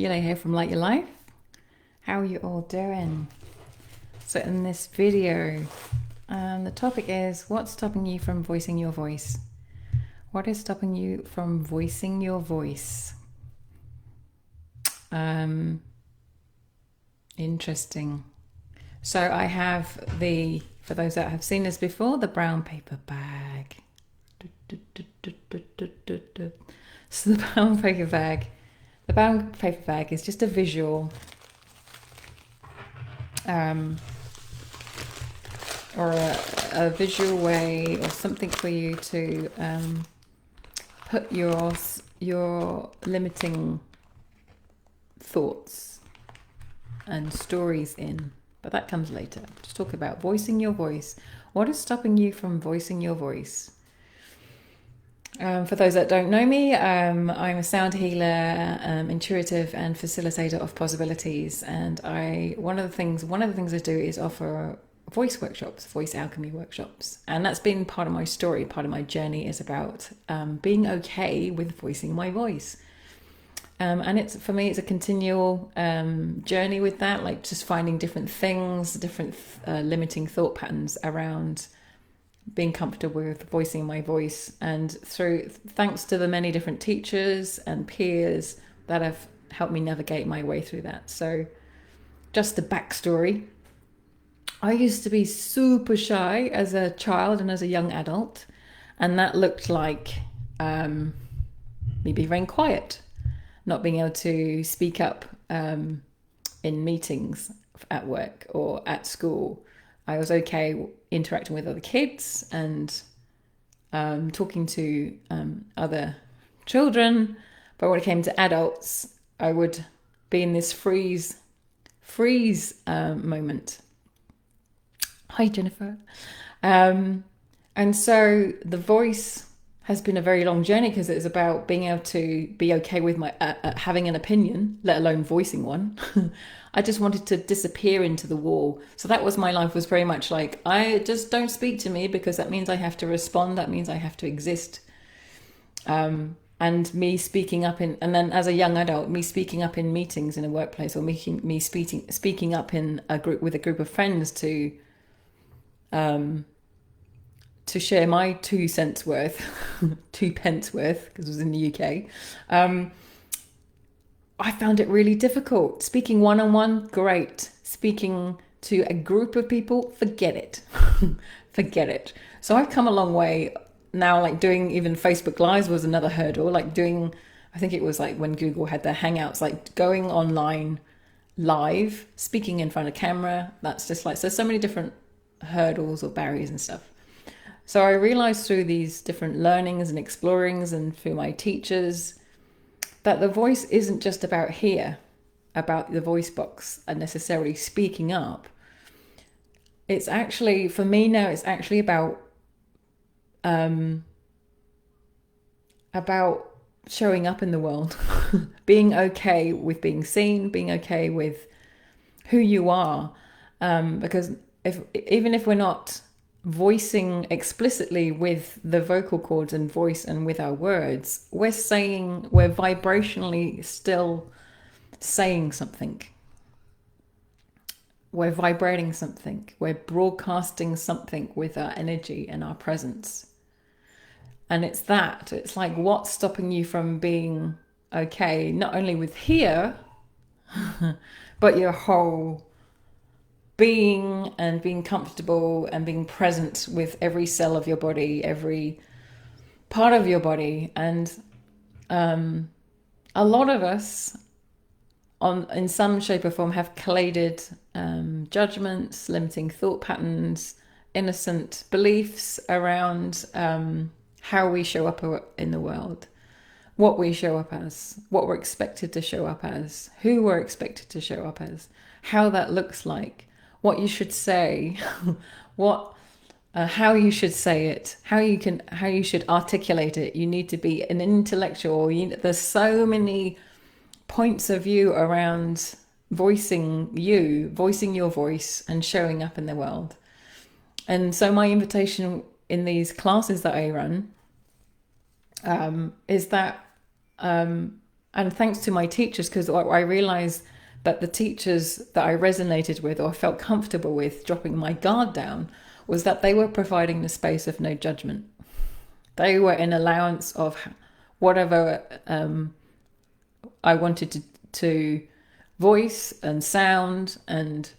Yellow here from Light Your Life. How are you all doing? So in this video, the topic is what's stopping you from voicing your voice? What is stopping you from voicing your voice? Interesting. So I have for those that have seen this before, the brown paper bag. So the brown paper bag. The brown paper bag is just a visual or a visual way or something for you to put your limiting thoughts and stories in. But that comes later. Just talk about voicing your voice. What is stopping you from voicing your voice? For those that don't know me, I'm a sound healer, intuitive, and facilitator of possibilities. And one of the things I do is offer voice workshops, voice alchemy workshops, and that's been part of my story. Part of my journey is about being okay with voicing my voice. And for me, it's a continual journey with that, like just finding different things, different limiting thought patterns around being comfortable with voicing my voice, and thanks to the many different teachers and peers that have helped me navigate my way through that. So just the backstory. I used to be super shy as a child and as a young adult, and that looked like me being very quiet, not being able to speak up in meetings at work or at school. I was okay interacting with other kids and talking to other children, but when it came to adults, I would be in this freeze moment. Hi, Jennifer. And so the voice has been a very long journey because it's about being able to be okay with my having an opinion, let alone voicing one. I just wanted to disappear into the wall. So that was my life, was very much like, I just don't speak to me because that means I have to respond. That means I have to exist. And me speaking up and then as a young adult, me speaking up in meetings in a workplace, or me speaking up in a group with a group of friends to share my 2 cents worth, 2 pence worth, because it was in the UK. I found it really difficult. Speaking one-on-one, great. Speaking to a group of people, forget it. Forget it. So I've come a long way now, like doing even Facebook Lives was another hurdle. Like doing, I think it was like when Google had their Hangouts, like going online live, speaking in front of camera. That's just like, so many different hurdles or barriers and stuff. So I realized through these different learnings and explorings and through my teachers that the voice isn't just about here, about the voice box and necessarily speaking up. It's actually, for me now, it's actually about showing up in the world, being okay with being seen, being okay with who you are. Because even if we're not voicing explicitly with the vocal cords and voice and with our words, we're vibrationally still saying something. We're vibrating something. We're broadcasting something with our energy and our presence. And it's like, what's stopping you from being okay, not only with here, but your whole being, and being comfortable and being present with every cell of your body, every part of your body. And a lot of us in some shape or form have collated judgments, limiting thought patterns, innocent beliefs around how we show up in the world, what we show up as, what we're expected to show up as, who we're expected to show up as, how that looks like, what you should say, how you should say it, how you should articulate it. You need to be an intellectual. There's so many points of view around voicing your voice and showing up in the world. And so my invitation in these classes that I run is that And thanks to my teachers, because I realized that the teachers that I resonated with or felt comfortable with dropping my guard down was that they were providing the space of no judgment. They were in allowance of whatever I wanted to voice and sound, and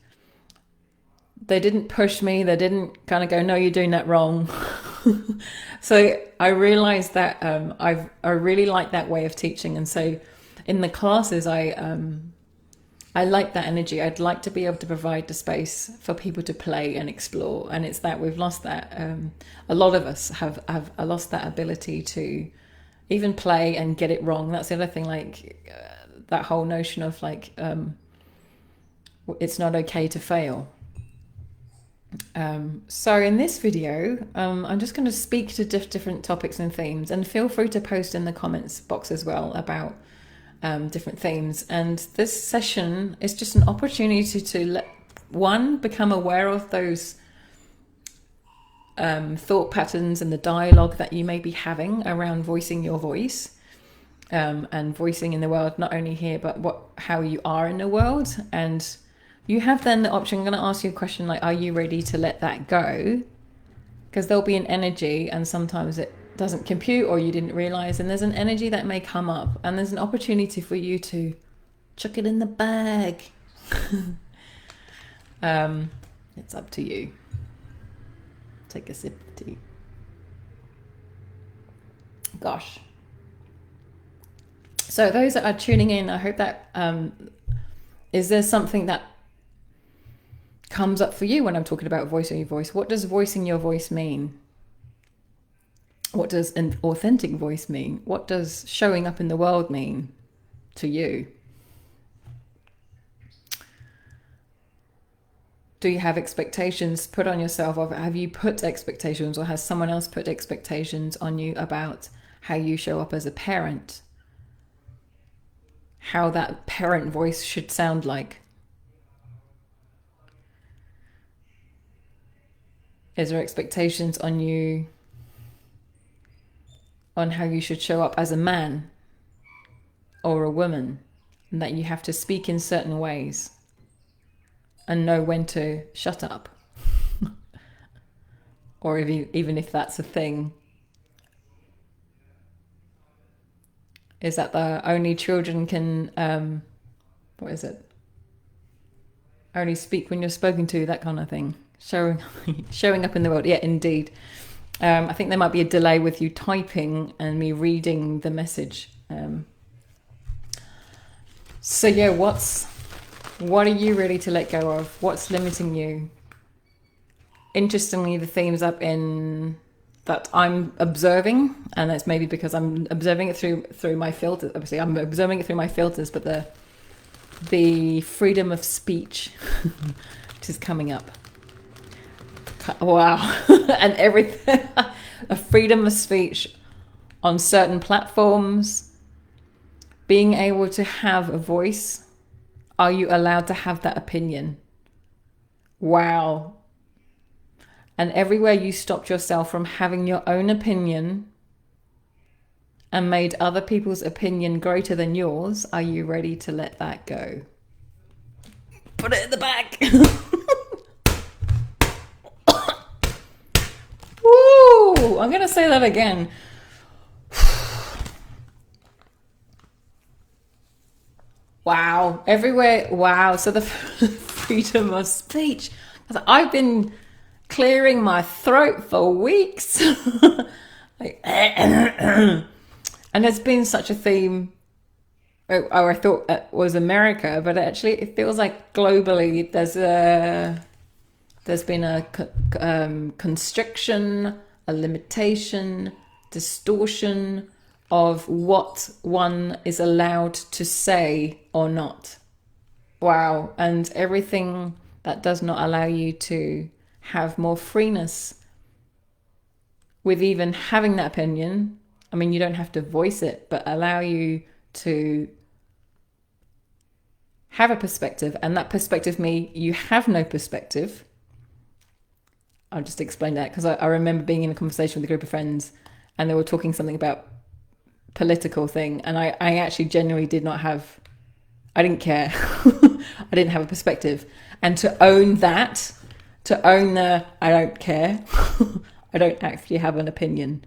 they didn't push me. They didn't kind of go, no, you're doing that wrong. So I realized that I really like that way of teaching. And so in the classes, I like that energy. I'd like to be able to provide the space for people to play and explore. And it's that we've lost that. A lot of us have lost that ability to even play and get it wrong. That's the other thing, like that whole notion of like, it's not okay to fail. So in this video, I'm just going to speak to different topics and themes, and feel free to post in the comments box as well about different themes. And this session is just an opportunity to become aware of those thought patterns and the dialogue that you may be having around voicing your voice, and voicing in the world, not only here, but how you are in the world. And you have then the option, I'm going to ask you a question like, are you ready to let that go? Because there'll be an energy, and sometimes it doesn't compute or you didn't realize, and there's an energy that may come up, and there's an opportunity for you to chuck it in the bag. It's up to you. Take a sip of tea. Gosh. So those that are tuning in, I hope that is there something that comes up for you when I'm talking about voicing your voice? What does voicing your voice mean? What does an authentic voice mean? What does showing up in the world mean to you? Do you have expectations put on yourself, or have you put expectations, or has someone else put expectations on you about how you show up as a parent? How that parent voice should sound like? Is there expectations on you on how you should show up as a man or a woman, and that you have to speak in certain ways and know when to shut up? Or even if that's a thing, is that the only children can, what is it? Only speak when you're spoken to, that kind of thing. Showing up in the world. Yeah, indeed. I think there might be a delay with you typing and me reading the message. So yeah, what are you ready to let go of? What's limiting you? Interestingly, the themes up in that I'm observing, and that's maybe because I'm observing it through my filters. Obviously, I'm observing it through my filters, but the freedom of speech, which is coming up. Wow. And everything, a freedom of speech on certain platforms, being able to have a voice. Are you allowed to have that opinion? Wow. And everywhere you stopped yourself from having your own opinion and made other people's opinion greater than yours, are you ready to let that go? Put it in the bag. Woo! I'm going to say that again. Wow. Everywhere. Wow. So the freedom of speech. I've been clearing my throat for weeks. And there's been such a theme. Oh, I thought it was America, but actually it feels like globally there's been a constriction, a limitation, distortion of what one is allowed to say or not. Wow. And everything that does not allow you to have more freeness with even having that opinion. I mean, you don't have to voice it, but allow you to have a perspective. And that perspective you have no perspective. I'll just explain that because I remember being in a conversation with a group of friends, and they were talking something about political thing, and I actually genuinely did not have, I didn't care. I didn't have a perspective. And to own that, to own the I don't care, I don't actually have an opinion,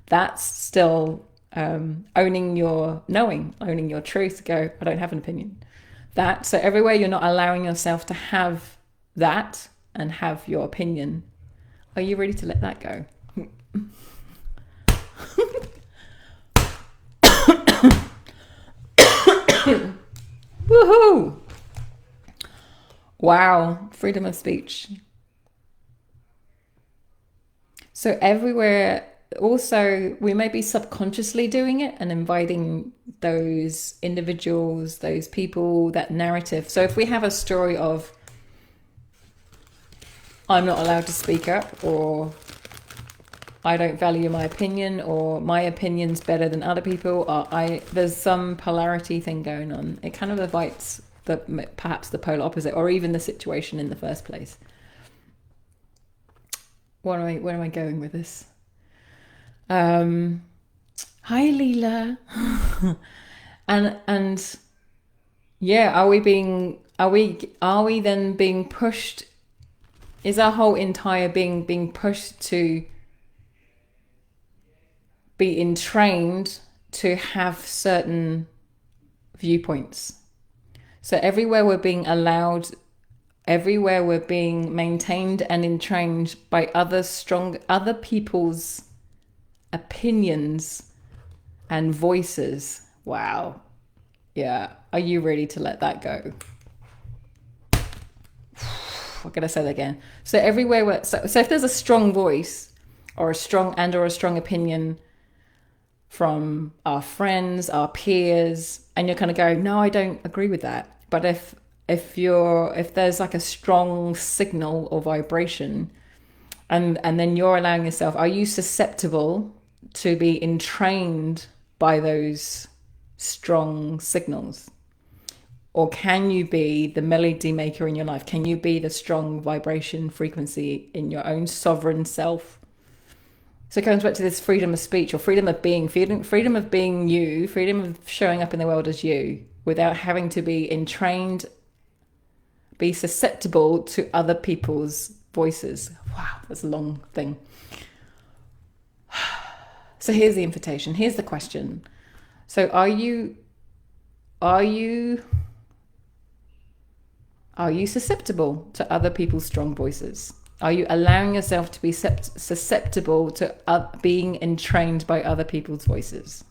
that's still owning your knowing, owning your truth. Go, I don't have an opinion. That, so everywhere you're not allowing yourself to have that and have your opinion, are you ready to let that go? Woohoo! Wow, freedom of speech. So everywhere, also, we may be subconsciously doing it and inviting those individuals, those people, that narrative. So if we have a story of, I'm not allowed to speak up, or I don't value my opinion, or my opinion's better than other people, or there's some polarity thing going on. It kind of invites perhaps the polar opposite, or even the situation in the first place. Where am I going with this? Hi, Leela. and yeah, are we then being pushed? Is our whole entire being pushed to be entrained to have certain viewpoints? So everywhere we're being allowed, everywhere we're being maintained and entrained by other people's opinions and voices. Wow. Yeah. Are you ready to let that go? I'm going to say that again. So everywhere so if there's a strong voice or a strong opinion from our friends, our peers, and you're kind of going, no, I don't agree with that. But if there's like a strong signal or vibration, and then you're allowing yourself, are you susceptible to be entrained by those strong signals? Or can you be the melody maker in your life? Can you be the strong vibration frequency in your own sovereign self? So it comes back to this freedom of speech, or freedom of being you, freedom of showing up in the world as you, without having to be entrained, be susceptible to other people's voices. Wow, that's a long thing. So here's the invitation. Here's the question. So are you susceptible to other people's strong voices? Are you allowing yourself to be susceptible to being entrained by other people's voices?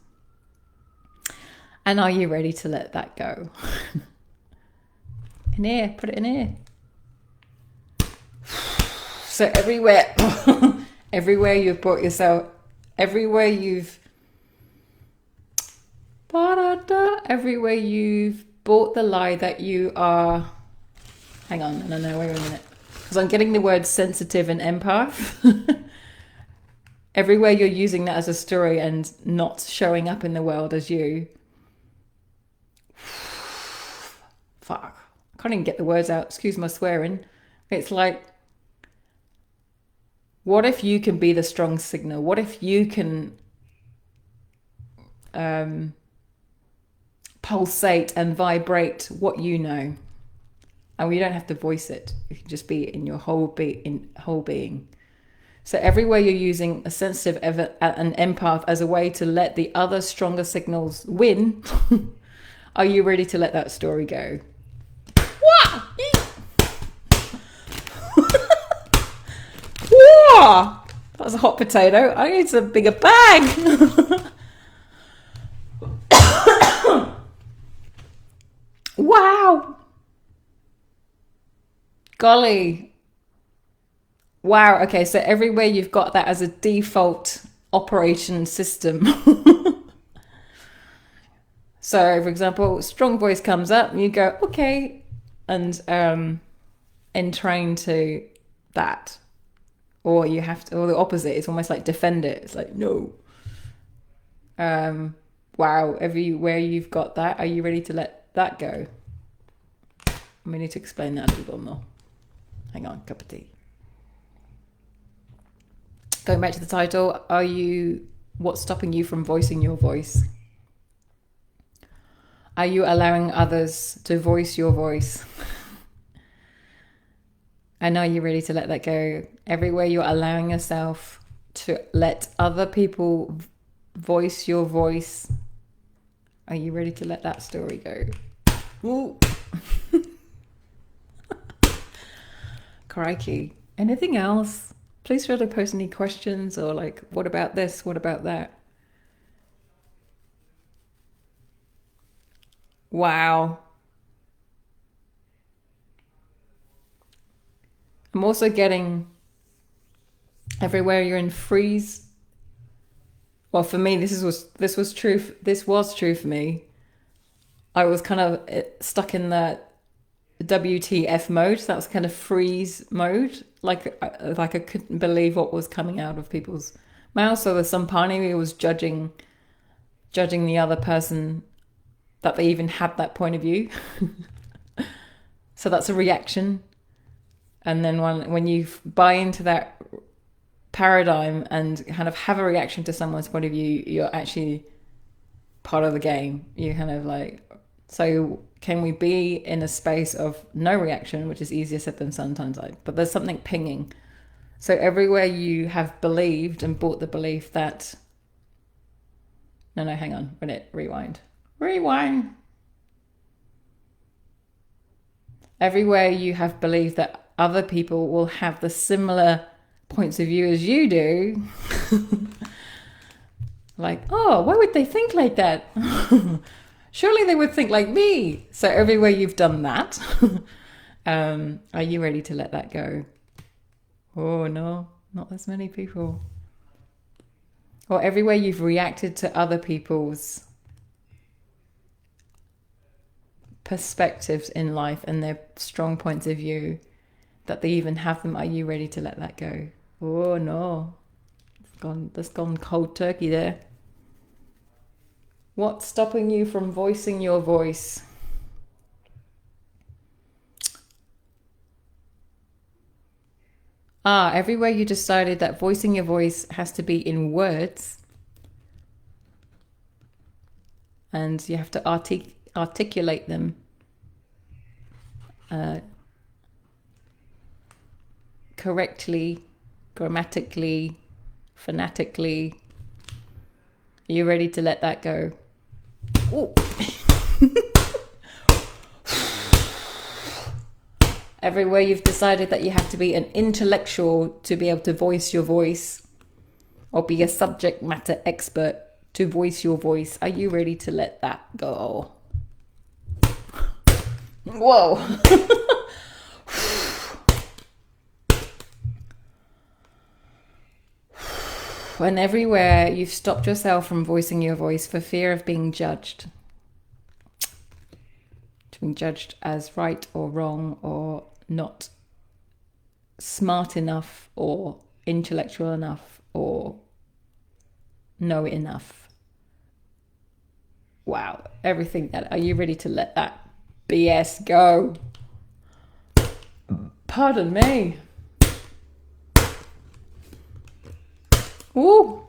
And are you ready to let that go? In here, put it in here. So everywhere, everywhere you've brought yourself, everywhere you've bought the lie that you are, hang on, no, wait a minute. Because I'm getting the word sensitive and empath. Everywhere you're using that as a story and not showing up in the world as you. Fuck. I can't even get the words out. Excuse my swearing. It's like, what if you can be the strong signal? What if you can pulsate and vibrate what you know? And you don't have to voice it. You can just be in your whole being. So everywhere you're using a sensitive an empath as a way to let the other stronger signals win, are you ready to let that story go? Whoa! Whoa! That was a hot potato. I need a bigger bag. Wow. Golly. Wow. Okay. So everywhere you've got that as a default operation system. So, for example, strong voice comes up and you go, okay, and entrain to that. Or you have to, or the opposite. It's almost like defend it. It's like, no. Wow. Everywhere you've got that, are you ready to let that go? We need to explain that a little bit more. Hang on, cup of tea. Going back to the title, what's stopping you from voicing your voice? Are you allowing others to voice your voice? And are you ready to let that go? Everywhere you're allowing yourself to let other people voice your voice, are you ready to let that story go? Ooh. Crikey. Anything else? Please feel to post any questions or like, what about this? What about that? Wow. I'm also getting everywhere you're in freeze. Well, for me, this was true. This was true for me. I was kind of stuck in that WTF mode. So that was kind of freeze mode. Like I couldn't believe what was coming out of people's mouths. So there's some part of me was judging the other person that they even had that point of view. So that's a reaction. And then when you buy into that paradigm and kind of have a reaction to someone's point of view, you're actually part of the game. You're kind of like, so can we be in a space of no reaction, which is easier said than sometimes, but there's something pinging. So everywhere you have believed and bought the belief that, no, hang on, rewind. Everywhere you have believed that other people will have the similar points of view as you do. Like, oh, why would they think like that? Surely they would think like me. So everywhere you've done that, are you ready to let that go? Oh no, not as many people. Or everywhere you've reacted to other people's perspectives in life and their strong points of view, that they even have them, are you ready to let that go? Oh no, that's gone cold turkey there. What's stopping you from voicing your voice? Everywhere you decided that voicing your voice has to be in words, and you have to articulate them correctly, grammatically, phonetically. Are you ready to let that go? Ooh. Everywhere you've decided that you have to be an intellectual to be able to voice your voice, or be a subject matter expert to voice your voice, are you ready to let that go? Whoa. And everywhere you've stopped yourself from voicing your voice for fear of being judged. Being judged as right or wrong, or not smart enough, or intellectual enough, or know enough. Wow, everything that, are you ready to let that BS go? Pardon me. Ooh.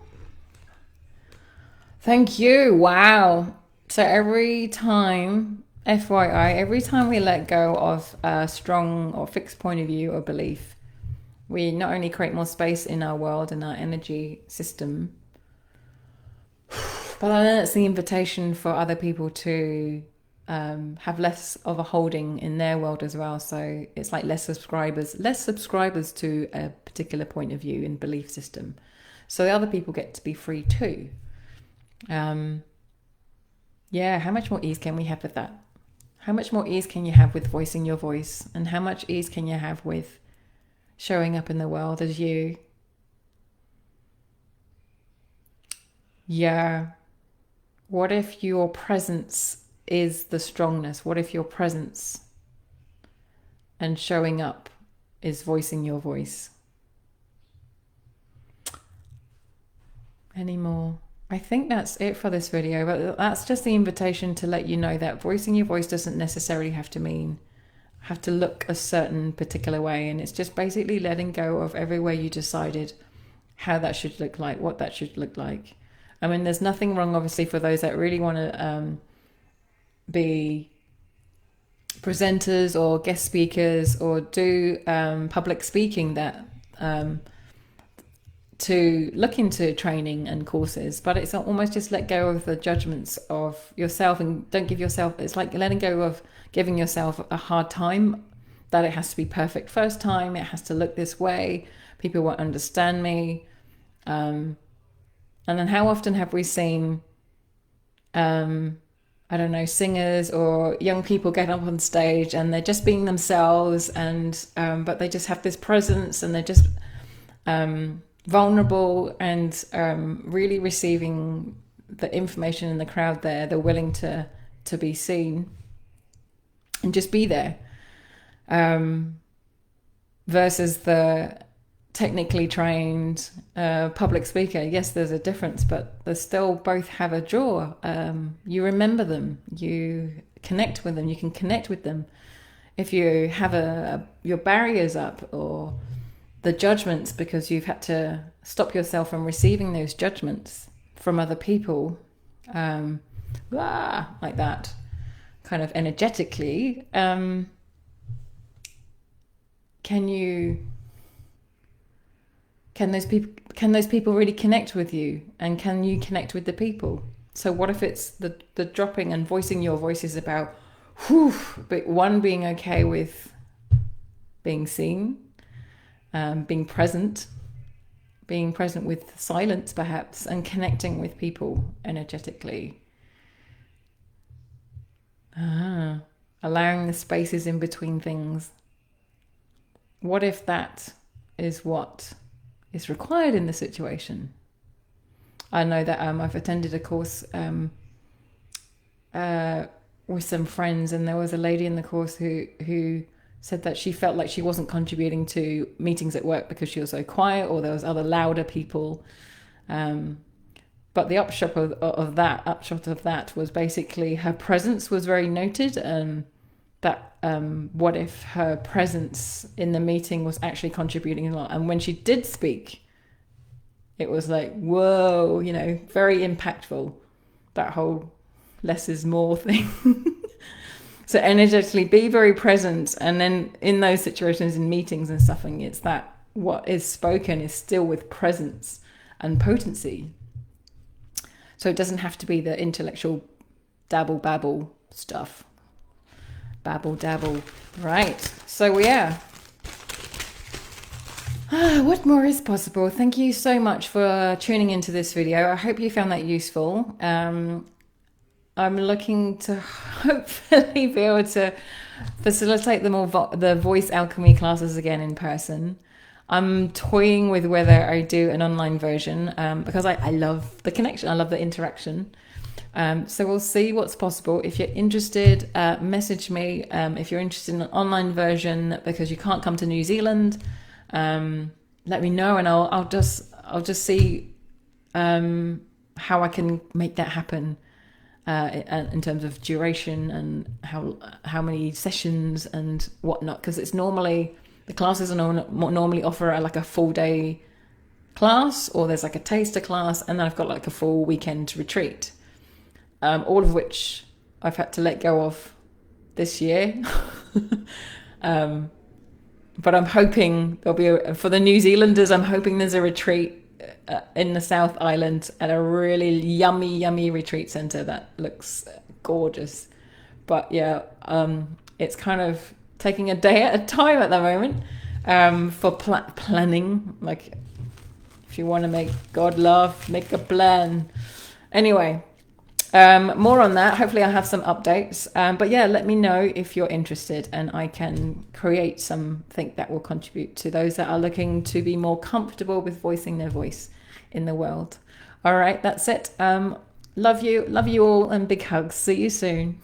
Thank you. Wow. So every time, FYI, every time we let go of a strong or fixed point of view or belief, we not only create more space in our world and our energy system, but then it's the invitation for other people to have less of a holding in their world as well. So it's like less subscribers to a particular point of view and belief system. So the other people get to be free too. Yeah, how much more ease can we have with that? How much more ease can you have with voicing your voice? And how much ease can you have with showing up in the world as you? Yeah. What if your presence is the strongness? What if your presence and showing up is voicing your voice? Any more? I think that's it for this video, but that's just the invitation to let you know that voicing your voice doesn't necessarily have to look a certain particular way, and it's just basically letting go of everywhere you decided how that should look like, what that should look like. I mean, there's nothing wrong, obviously, for those that really want to be presenters or guest speakers or do public speaking, that to look into training and courses. But it's almost just let go of the judgments of yourself, and don't give yourself, it's like letting go of giving yourself a hard time, that it has to be perfect first time, it has to look this way, people won't understand me. And then how often have we seen I don't know, singers or young people get up on stage and they're just being themselves, and but they just have this presence, and they're just vulnerable and really receiving the information in the crowd there. They're willing to be seen and just be there, versus the technically trained public speaker. Yes, there's a difference, but they still both have a draw. You remember them, you connect with them, you can connect with them. If you have your barriers up, or the judgments, because you've had to stop yourself from receiving those judgments from other people, like that, kind of energetically, Can those people really connect with you, and can you connect with the people? So what if it's the dropping and voicing your voice is about, but one, being okay with being seen, being present with silence perhaps, and connecting with people energetically. Allowing the spaces in between things. What if that is what is required in the situation? I know that I've attended a course with some friends, and there was a lady in the course who said that she felt like she wasn't contributing to meetings at work because she was so quiet, or there was other louder people. But the upshot of that was basically her presence was very noted, and that what if her presence in the meeting was actually contributing a lot. And when she did speak, it was like, whoa, very impactful, that whole less is more thing. So energetically be very present, and then in those situations, in meetings and stuff, it's that what is spoken is still with presence and potency. So it doesn't have to be the intellectual dabble babble stuff. Babble dabble. Right. So yeah. What more is possible? Thank you so much for tuning into this video. I hope you found that useful. I'm looking to hopefully be able to facilitate the voice alchemy classes again in person. I'm toying with whether I do an online version, because I love the connection. I love the interaction. So we'll see what's possible. If you're interested, message me. If you're interested in an online version because you can't come to New Zealand, let me know, and I'll just see how I can make that happen in terms of duration and how many sessions and whatnot. Because it's normally the classes are normally offer like a full day class, or there's like a taster class, and then I've got like a full weekend retreat. All of which I've had to let go of this year. But I'm hoping there'll be, for the New Zealanders, I'm hoping there's a retreat in the South Island at a really yummy retreat center that looks gorgeous. But yeah, it's kind of taking a day at a time at the moment for planning. Like, if you want to make God laugh, make a plan. Anyway. More on that. Hopefully I'll have some updates. But yeah, let me know if you're interested, and I can create something that will contribute to those that are looking to be more comfortable with voicing their voice in the world. All right, that's it. Love you all, and big hugs. See you soon.